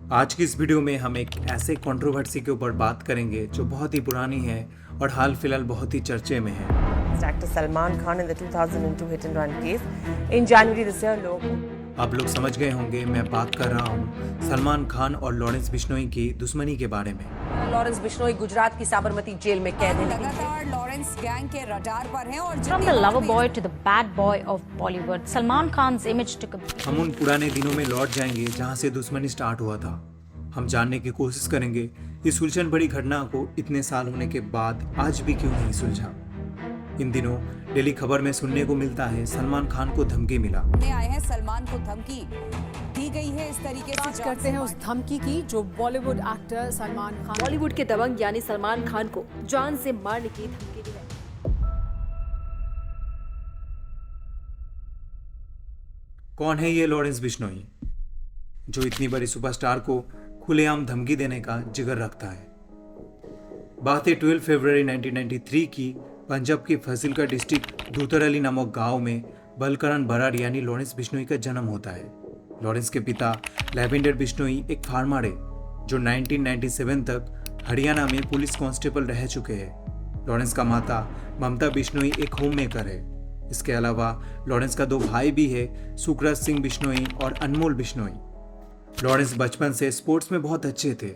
आज की इस वीडियो में हम एक ऐसे कंट्रोवर्सी के ऊपर बात करेंगे जो बहुत ही पुरानी है और हाल फिलहाल बहुत ही चर्चे में है। Actor Salman Khan in the 2002 hit and run case. In January this year, आप लोग समझ गए होंगे मैं बात कर रहा हूँ सलमान खान और लॉरेंस बिश्नोई की दुश्मनी के बारे में। लॉरेंस बिश्नोई गुजरात की साबरमती जेल में कैद हैं। लगातार लॉरेंस गैंग के रडार पर हैं और From the lover boy to the bad boy of Bollywood, Salman Khan's image took a हम उन पुराने दिनों में लौट जाएंगे जहाँ से दुश्मनी स्टार्ट हुआ था। हम जानने की कोशिश करेंगे इस उलझन भरी घटना को इतने साल होने के बाद आज भी क्यों नहीं सुलझा। इन दिनों डेली खबर में सुनने को मिलता है सलमान खान को धमकी मिला। आए हैं सलमान को धमकी दी गई है। इस तरीके से बात करते हैं उस धमकी की जो बॉलीवुड एक्टर सलमान खान बॉलीवुड के दबंग यानी सलमान खान को जान से मारने की धमकी दी है। कौन है ये लॉरेंस बिश्नोई जो इतनी बड़ी सुपरस्टार को खुलेआम धमकी देने का जिगर रखता है। बात है 12 फरवरी 1993 की। पंजाब की फजीलका डिस्ट्रिक्ट दूतर अली नामक गांव में बलकरण बराड़ यानी लॉरेंस बिश्नोई का जन्म होता है। लॉरेंस के पिता लैवेंडर बिश्नोई एक फार्मर है जो 1997 तक हरियाणा में पुलिस कांस्टेबल रह चुके हैं। लॉरेंस का माता ममता बिश्नोई एक होम मेकर है। इसके अलावा लॉरेंस का दो भाई भी है, सुखराज सिंह बिश्नोई और अनमोल बिश्नोई। लॉरेंस बचपन से स्पोर्ट्स में बहुत अच्छे थे।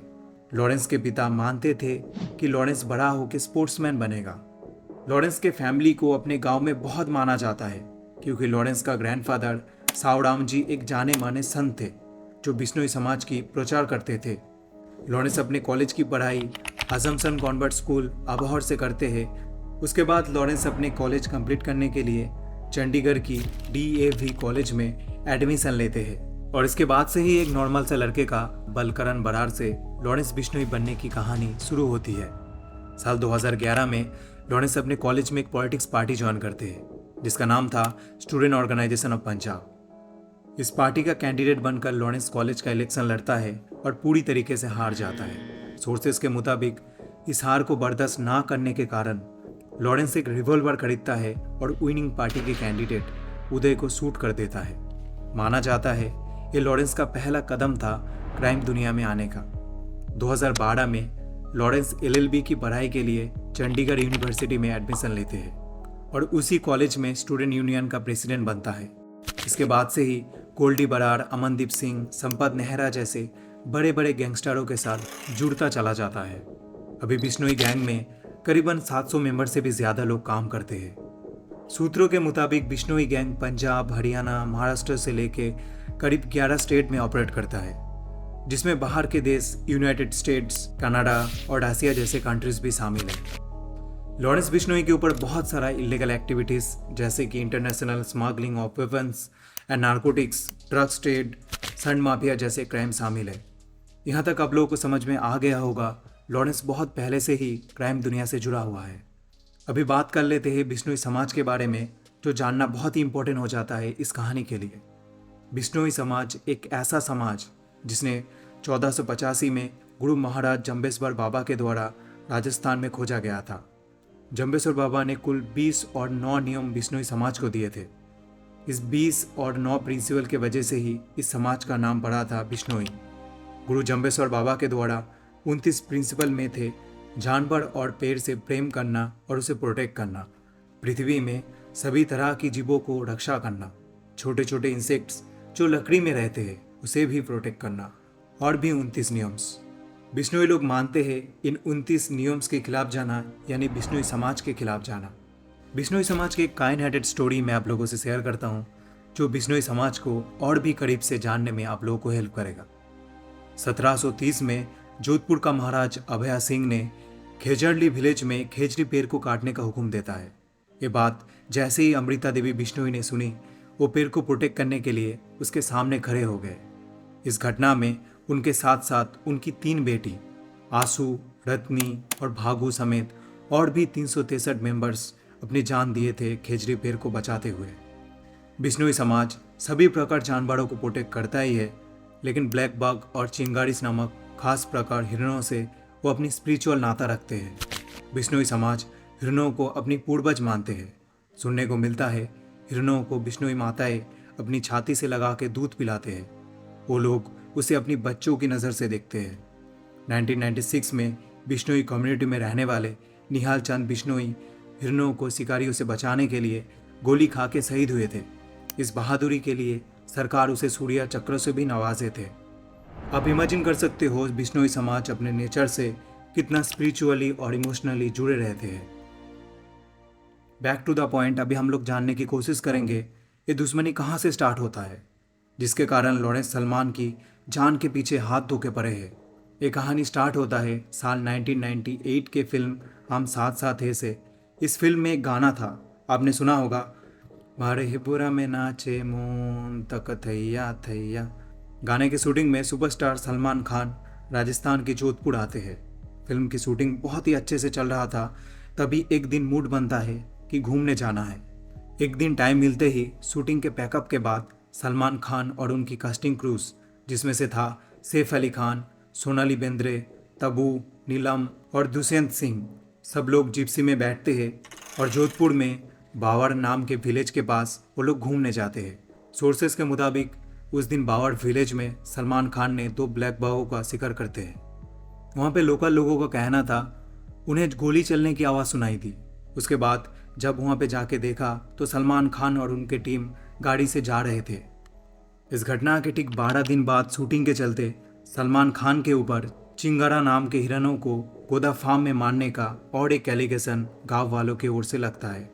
लॉरेंस के पिता मानते थे कि लॉरेंस बड़ा होकर स्पोर्ट्समैन बनेगा। लॉरेंस के फैमिली को अपने गांव में बहुत माना जाता है क्योंकि लॉरेंस का ग्रैंडफादर सावराम जी एक जाने माने संत थे जो बिश्नोई समाज की प्रचार करते थे। लॉरेंस अपने कॉलेज की पढ़ाई असम्पशन कॉन्वेंट स्कूल अबोहर से करते हैं। उसके बाद लॉरेंस अपने कॉलेज कंप्लीट करने के लिए चंडीगढ़ की DAV कॉलेज में एडमिशन लेते हैं और इसके बाद से ही एक नॉर्मल से लड़के का बलकरण बराड़ से लॉरेंस बिश्नोई बनने की कहानी शुरू होती है। साल 2011 में लॉरेंस अपने कॉलेज में एक पॉलिटिक्स पार्टी ज्वाइन करते हैं जिसका नाम था स्टूडेंट ऑर्गेनाइजेशन ऑफ पंजाब। इस पार्टी का कैंडिडेट बनकर लॉरेंस कॉलेज का इलेक्शन लड़ता है और पूरी तरीके से हार जाता है। सोर्सेस के मुताबिक इस हार को बर्दाश्त ना करने के कारण लॉरेंस एक रिवॉल्वर खरीदता है और विनिंग पार्टी के कैंडिडेट उदय को शूट कर देता है। माना जाता है ये लॉरेंस का पहला कदम था क्राइम दुनिया में आने का। 2012 में लॉरेंस LLB की पढ़ाई के लिए चंडीगढ़ यूनिवर्सिटी में एडमिशन लेते हैं और उसी कॉलेज में स्टूडेंट यूनियन का प्रेसिडेंट बनता है। इसके बाद से ही गोल्डी बराड़, अमनदीप सिंह, संपत नेहरा जैसे बड़े बड़े गैंगस्टरों के साथ जुड़ता चला जाता है। अभी बिश्नोई गैंग में करीबन 700 मेंबर से भी ज़्यादा लोग काम करते हैं। सूत्रों के मुताबिक बिश्नोई गैंग पंजाब, हरियाणा, महाराष्ट्र से लेके करीब 11 स्टेट में ऑपरेट करता है जिसमें बाहर के देश यूनाइटेड स्टेट्स, कनाडा और आसिया जैसे कंट्रीज भी शामिल हैं। लॉरेंस बिश्नोई के ऊपर बहुत सारा इलीगल एक्टिविटीज़ जैसे कि international smuggling of weapons and narcotics, drugs trade, sand mafia जैसे क्राइम शामिल है। यहाँ तक आप लोगों को समझ में आ गया होगा लॉरेंस बहुत पहले से ही क्राइम दुनिया से जुड़ा हुआ है। अभी बात कर लेते हैं बिश्नोई समाज के बारे में जो जानना बहुत ही इंपॉर्टेंट हो जाता है इस कहानी के लिए। बिश्नोई समाज एक ऐसा समाज जिसने 1485 में गुरु महाराज जंबेश्वर बाबा के द्वारा राजस्थान में खोजा गया था। जंबेश्वर बाबा ने कुल 20 और 9 नियम बिश्नोई समाज को दिए थे। इस 20 और 9 प्रिंसिपल के वजह से ही इस समाज का नाम पड़ा था बिश्नोई। गुरु जंबेश्वर बाबा के द्वारा 29 प्रिंसिपल में थे जानवर और पेड़ से प्रेम करना और उसे प्रोटेक्ट करना, पृथ्वी में सभी तरह की जीवों को रक्षा करना, छोटे छोटे इंसेक्ट्स जो लकड़ी में रहते हैं उसे भी प्रोटेक्ट करना और भी 29 नियम्स। बिश्नोई लोग मानते हैं इन 29 नियम्स के खिलाफ जाना यानी बिश्नोई समाज के खिलाफ जाना। बिश्नोई समाज की एक काइंड हार्टेड स्टोरी मैं आप लोगों से शेयर करता हूँ जो बिश्नोई समाज को और भी करीब से जानने में आप लोगों को हेल्प करेगा। 1730 में जोधपुर का महाराज अभया सिंह ने खेजड़ली विलेज में खेजड़ी पेड़ को काटने का हुक्म देता है। ये बात जैसे ही अमृता देवी बिश्नोई ने सुनी वो पेड़ को प्रोटेक्ट करने के लिए उसके सामने खड़े हो गए। इस घटना में उनके साथ साथ उनकी 3 बेटी आंसू, रत्नी और भागू समेत और भी 363 मेंबर्स अपनी जान दिए थे खेजड़ी पेड़ को बचाते हुए। बिश्नोई समाज सभी प्रकार जानवरों को प्रोटेक्ट करता ही है लेकिन ब्लैक बग और चिंगारिस नामक खास प्रकार हिरणों से वो अपनी स्पिरिचुअल नाता रखते हैं। बिश्नोई समाज हिरणों को अपनी पूर्वज मानते हैं। सुनने को मिलता है हिरणों को बिश्नोई माताएं अपनी छाती से लगा के दूध पिलाते हैं। वो लोग उसे अपनी बच्चों की नज़र से देखते हैं। 1996 में बिश्नोई कम्युनिटी में रहने वाले निहाल चंद बिश्नोई हिरणों को शिकारियों से बचाने के लिए गोली खा के शहीद हुए थे। इस बहादुरी के लिए सरकार उसे सूर्या चक्र से भी नवाजे थे। आप इमेजिन कर सकते हो बिश्नोई समाज अपने नेचर से कितना स्पिरिचुअली और इमोशनली जुड़े रहते हैं। बैक टू द पॉइंट, अभी हम लोग जानने की कोशिश करेंगे ये दुश्मनी कहाँ से स्टार्ट होता है जिसके कारण लॉरेंस सलमान की जान के पीछे हाथ धो के पड़े हैं। ये कहानी स्टार्ट होता है साल 1998 के फिल्म हम साथ साथ हैं से। इस फिल्म में एक गाना था, आपने सुना होगा, मारे हिपुरा में नाचे मोन तक थैया थैया। गाने की शूटिंग में सुपरस्टार सलमान खान राजस्थान के जोधपुर आते हैं। फिल्म की शूटिंग बहुत ही अच्छे से चल रहा था, तभी एक दिन मूड बनता है कि घूमने जाना है। एक दिन टाइम मिलते ही शूटिंग के पैकअप के बाद सलमान खान और उनकी कास्टिंग क्रूज, जिसमें से था सैफ अली खान, सोनाली बेंद्रे, तबू, नीलम और दुष्यंत सिंह, सब लोग जिप्सी में बैठते हैं और जोधपुर में बावर नाम के विलेज के पास वो लोग घूमने जाते हैं। सोर्सेस के मुताबिक उस दिन बावर विलेज में सलमान खान ने 2 ब्लैक बाघों का शिकार करते हैं। वहाँ पे लोकल लोगों का कहना था उन्हें गोली चलने की आवाज़ सुनाई दी। उसके बाद जब वहाँ पे जाके देखा तो सलमान खान और उनके टीम गाड़ी से जा रहे थे। इस घटना के ठीक 12 दिन बाद शूटिंग के चलते सलमान खान के ऊपर चिंगारा नाम के हिरणों को गोदा फार्म में मारने का और एक एलिगेशन गांव वालों की ओर से लगता है।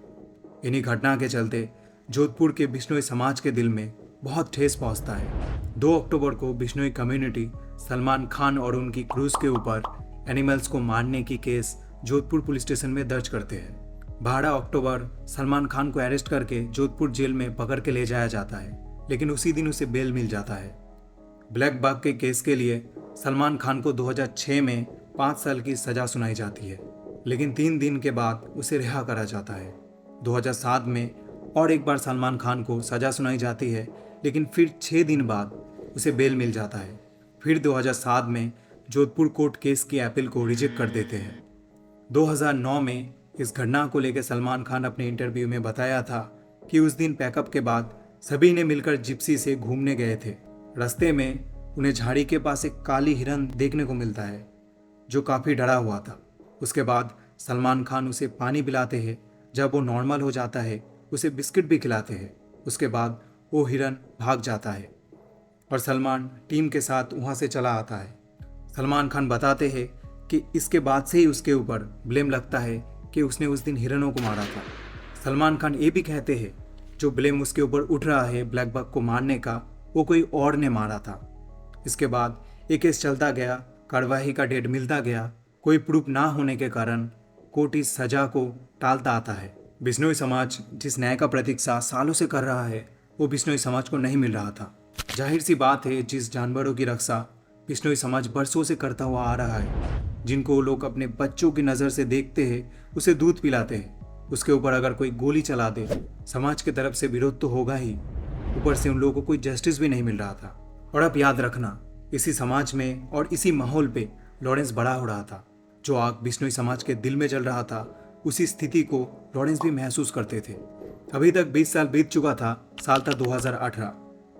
इन्हीं घटना के चलते जोधपुर के बिश्नोई समाज के दिल में बहुत ठेस पहुंचता है। 2 अक्टूबर को बिश्नोई कम्युनिटी सलमान खान और उनकी क्रूज के ऊपर एनिमल्स को मारने की केस जोधपुर पुलिस स्टेशन में दर्ज करते हैं। 12 अक्टूबर सलमान खान को अरेस्ट करके जोधपुर जेल में पकड़ के ले जाया जाता है, लेकिन उसी दिन उसे बेल मिल जाता है। ब्लैक बाघ के केस के लिए सलमान खान को 2006 में 5 साल की सजा सुनाई जाती है, लेकिन 3 दिन के बाद उसे रिहा करा जाता है। 2007 में और एक बार सलमान खान को सजा सुनाई जाती है, लेकिन फिर 6 दिन बाद उसे बेल मिल जाता है। फिर 2007 में जोधपुर कोर्ट केस की अपील को रिजेक्ट कर देते हैं। 2009 में इस घटना को लेकर सलमान खान अपने इंटरव्यू में बताया था कि उस दिन पैकअप के बाद सभी ने मिलकर जिप्सी से घूमने गए थे। रास्ते में उन्हें झाड़ी के पास एक काली हिरन देखने को मिलता है जो काफ़ी डरा हुआ था। उसके बाद सलमान खान उसे पानी पिलाते हैं। जब वो नॉर्मल हो जाता है उसे बिस्किट भी खिलाते हैं। उसके बाद वो हिरन भाग जाता है और सलमान टीम के साथ वहाँ से चला आता है। सलमान खान बताते हैं कि इसके बाद से ही उसके ऊपर ब्लेम लगता है कि उसने उस दिन हिरणों को मारा था। सलमान खान ये भी कहते हैं जो ब्लेम उसके ऊपर उठ रहा है ब्लैक बक को मारने का, वो कोई और ने मारा था। इसके बाद ये केस चलता गया, कार्रवाई का डेट मिलता गया। कोई प्रूफ ना होने के कारण कोर्ट इस सजा को टालता आता है। बिश्नोई समाज जिस न्याय का प्रतीक्षा सालों से कर रहा है वो बिश्नोई समाज को नहीं मिल रहा था। जाहिर सी बात है, जिस जानवरों की रक्षा बिश्नोई समाज बरसों से करता हुआ आ रहा है, जिनको लोग अपने बच्चों की नज़र से देखते हैं, उसे दूध पिलाते हैं, उसके ऊपर अगर कोई गोली चला दे समाज की तरफ से विरोध तो होगा ही, ऊपर से उन लोगों को कोई जस्टिस भी नहीं मिल रहा था। और अब याद रखना, इसी समाज में और इसी माहौल पे लॉरेंस बड़ा हो रहा था। जो आग बिश्नोई समाज के दिल में जल रहा था, उसी स्थिति को लॉरेंस भी महसूस करते थे। अभी तक 20 साल बीत चुका था, साल था 2018।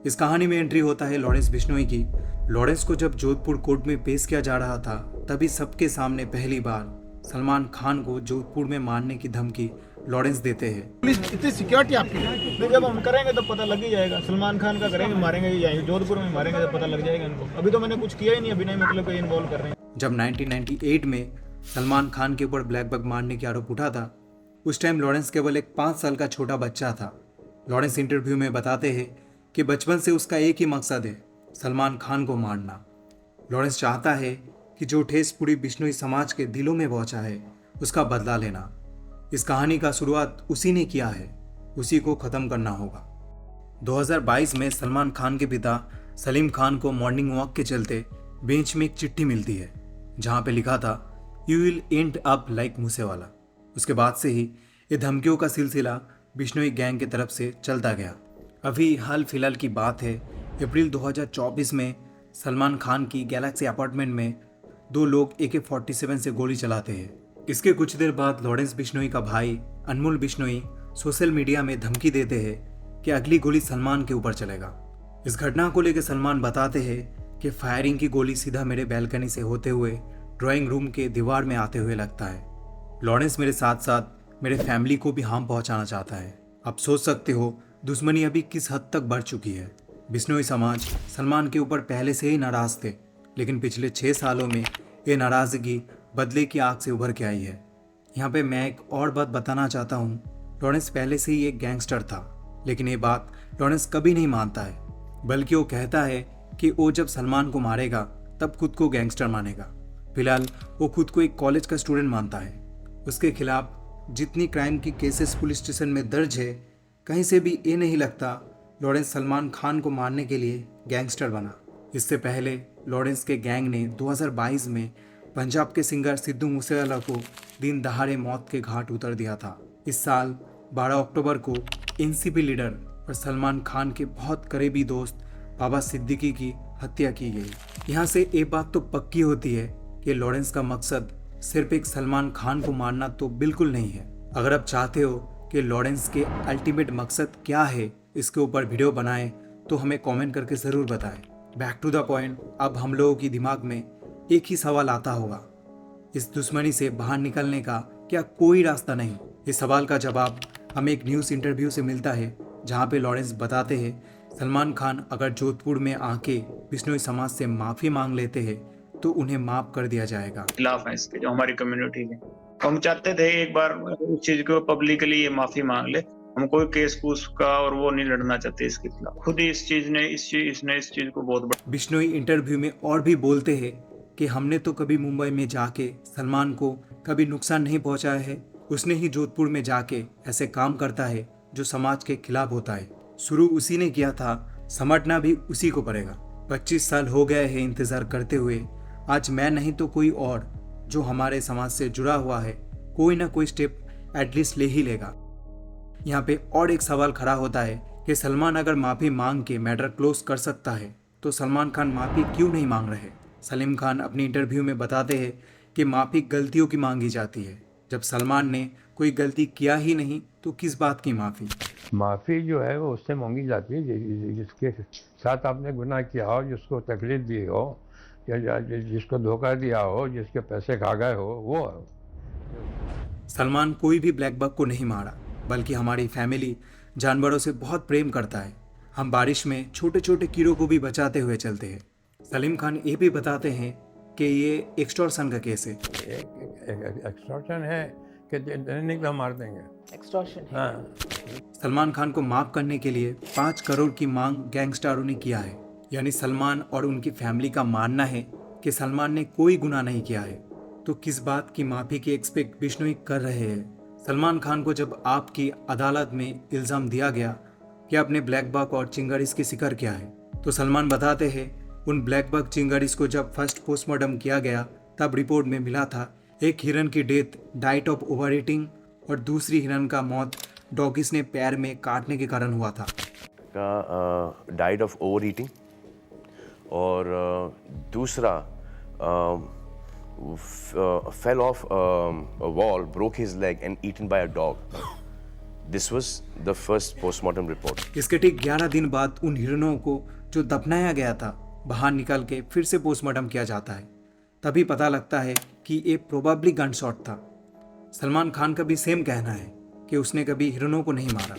इस कहानी में एंट्री होता है लॉरेंस बिश्नोई की। लॉरेंस को जब जोधपुर कोर्ट में पेश किया जा रहा था, तभी सबके सामने पहली बार सलमान खान को जोधपुर में मारने की धमकी लॉरेंस देते हैं। पुलिस इतनी सिक्योरिटी आपकी, तो जब हम करेंगे तो पता लग ही जाएगा। सलमान खान का करेंगे, मारेंगे ही जाएंगे, जोधपुर में मारेंगे तो पता लग जाएगा इनको। अभी तो मैंने कुछ किया ही नहीं, अभी नहीं मतलब कोई इन्वॉल्व कर रहे हैं। जब 1998 में सलमान खान के ऊपर ब्लैक बक मारने की आरोप उठा था, उस टाइम लॉरेंस केवल एक 5 साल का छोटा बच्चा था। लॉरेंस इंटरव्यू में बताते हैं कि बचपन से उसका एक ही मकसद है, सलमान खान को मारना। लॉरेंस चाहता है कि जो ठेस पूरी बिश्नोई समाज के दिलों में पहुंचा है, उसका बदला लेना। इस कहानी का शुरुआत उसी ने किया है, उसी को ख़त्म करना होगा। 2022 में सलमान खान के पिता सलीम खान को मॉर्निंग वॉक के चलते बेंच में एक चिट्ठी मिलती है, जहाँ पे लिखा था you will and up like Moosewala. उसके बाद से ही ये धमकियों का सिलसिला बिश्नोई गैंग की तरफ से चलता गया। अभी हाल फिलहाल की बात है, अप्रैल 2024 में सलमान खान की गैलेक्सी अपार्टमेंट में 2 लोग AK-47 से गोली चलाते हैं। इसके कुछ देर बाद लॉरेंस बिश्नोई का भाई अनमोल बिश्नोई सोशल मीडिया में धमकी देते हैं कि अगली गोली सलमान के ऊपर चलेगा। इस घटना को लेकर सलमान बताते हैं कि फायरिंग की गोली सीधा मेरे बैल्कनी से होते हुए ड्राइंग रूम के दीवार में आते हुए लगता है। लॉरेंस मेरे साथ साथ मेरे फैमिली को भी हार्म पहुंचाना चाहता है। आप सोच सकते हो दुश्मनी अभी किस हद तक बढ़ चुकी है। बिश्नोई समाज सलमान के ऊपर पहले से ही नाराज थे, लेकिन पिछले 6 सालों में ये नाराज़गी बदले की आग से उभर के आई है। यहाँ पे मैं एक और बात बताना चाहता हूँ। लॉरेंस पहले से ही एक गैंगस्टर था, लेकिन ये बात लॉरेंस कभी नहीं मानता है, बल्कि वो कहता है कि वो जब सलमान को मारेगा तब खुद को गैंगस्टर मानेगा। फिलहाल वो खुद को एक कॉलेज का स्टूडेंट मानता है। उसके खिलाफ जितनी क्राइम की केसेस पुलिस स्टेशन में दर्ज है, कहीं से भी ये नहीं लगता लॉरेंस सलमान खान को मारने के लिए गैंगस्टर बना। इससे पहले लॉरेंस के गैंग ने 2022 में पंजाब के सिंगर सिद्धू मूसेवाला को दिन दहाड़े मौत के घाट उतर दिया था। इस साल 12 अक्टूबर को एनसीपी लीडर और सलमान खान के बहुत करीबी दोस्त बाबा सिद्दीकी की हत्या की गई। यहाँ से एक बात तो पक्की होती है कि लॉरेंस का मकसद सिर्फ एक सलमान खान को मारना तो बिल्कुल नहीं है। अगर आप चाहते हो कि लॉरेंस के अल्टीमेट मकसद क्या है, इसके ऊपर वीडियो बनाएं तो हमें कमेंट करके ज़रूर बताएं। बैक टू द पॉइंट, अब हम लोगों की दिमाग में एक ही सवाल आता होगा, इस दुश्मनी से बाहर निकलने का क्या कोई रास्ता नहीं? इस सवाल का जवाब हमें एक न्यूज़ इंटरव्यू से मिलता है, जहाँ पे लॉरेंस बताते हैं सलमान खान अगर जोधपुर में आके बिश्नोई समाज से माफ़ी मांग लेते हैं तो उन्हें माफ कर दिया जाएगा। खिलाफ है इसके, जो हमारी कम्युनिटी के। हम चाहते थे एक बार उस चीज को पब्लिकली ये माफी मांग ले। हम कोई केस कूस का और वो नहीं लड़ना चाहते इसके खिलाफ। खुद ही इस चीज को बहुत बिश्नोई इंटरव्यू में और भी बोलते हैं कि हमने तो कभी मुंबई में जाके सलमान को कभी नुकसान नहीं पहुंचाया है। उसने ही जोधपुर में जाके ऐसे काम करता है जो समाज के खिलाफ होता है। शुरू उसी ने किया था, समझना भी उसी को पड़ेगा। 25 साल हो गए हैं इंतजार करते हुए। आज मैं नहीं तो कोई और जो हमारे समाज से जुड़ा हुआ है कोई ना कोई स्टेप एटलीस्ट ले ही लेगा। यहाँ पे और एक सवाल खड़ा होता है कि सलमान अगर माफ़ी मांग के मैटर क्लोज कर सकता है तो सलमान खान माफ़ी क्यों नहीं मांग रहे? सलीम खान अपनी इंटरव्यू में बताते हैं कि माफ़ी गलतियों की मांगी जाती है। जब सलमान ने कोई गलती किया ही नहीं तो किस बात की माफ़ी? माफ़ी जो है वो उससे मांगी जाती है जिसके साथ आपने गुनाह किया हो, जिसको तकलीफ दी हो, या जिसको धोखा दिया हो, जिसके पैसे खा गए हो, वो। सलमान कोई भी ब्लैक बग को नहीं मारा, बल्कि हमारी फैमिली जानवरों से बहुत प्रेम करता है। हम बारिश में छोटे छोटे कीड़ों को भी बचाते हुए चलते हैं। सलीम खान ये भी बताते हैं कि ये एक्सटॉर्शन का केस है। एक्सटॉर्शन है कि नहीं तो मार देंगे। एक्सटॉर्शन है। हाँ। सलमान खान को माफ करने के लिए 5 करोड़ की मांग गैंगस्टरों ने किया है। यानी सलमान और उनकी फैमिली का मानना है कि सलमान ने कोई गुनाह नहीं किया है, तो किस बात की माफ़ी की एक्सपेक्ट बिश्नोई कर रहे हैं? सलमान खान को जब आपकी अदालत में इल्ज़ाम दिया गया कि आपने ब्लैक बक और चिंगारिस की शिकार किया है, तो सलमान बताते हैं उन ब्लैक बक चिंगारिस को जब फर्स्ट पोस्टमार्टम किया गया तब रिपोर्ट में मिला था एक हिरन की death diet of over eating और दूसरी हिरन का मौत डॉगिस ने पैर में काटने के कारण हुआ था। डाइट ऑफ ओवर ईटिंग और दूसरा fell off a wall, broke his leg and eaten by a dog. This was the first postmortem report. इसके ठीक 11 दिन बाद उन हिरणों को जो दफनाया गया था बाहर निकाल के फिर से पोस्टमार्टम किया जाता है। तभी पता लगता है कि ये प्रोबेबली गन शॉट था। सलमान खान का भी सेम कहना है कि उसने कभी हिरणों को नहीं मारा।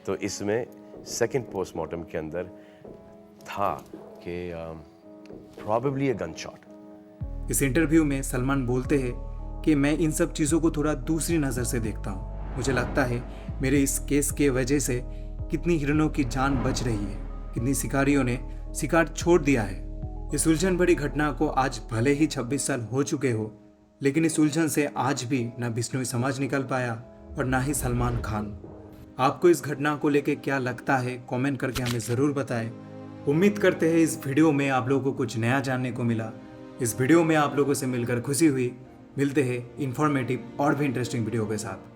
तो इसमें सेकंड पोस्टमार्टम के अंदर था कि probably a gunshot. इस इंटरव्यू में सलमान बोलते हैं कि मैं इन सब चीज़ों को थोड़ा दूसरी नज़र से देखता हूँ। मुझे लगता है मेरे इस केस के वजह से कितनी हिरणों की जान बच रही है, कितनी शिकारियों ने शिकार छोड़ दिया है। इस उलझन भरी घटना को आज भले ही 26 साल हो चुके हो, लेकिन इस उलझन से आज भी न बिश्नोई समाज निकल पाया और ना ही सलमान खान। आपको इस घटना को लेकर क्या लगता है, कमेंट करके हमें ज़रूर बताएं। उम्मीद करते हैं इस वीडियो में आप लोगों को कुछ नया जानने को मिला। इस वीडियो में आप लोगों से मिलकर खुशी हुई। मिलते हैं इन्फॉर्मेटिव और भी इंटरेस्टिंग वीडियो के साथ।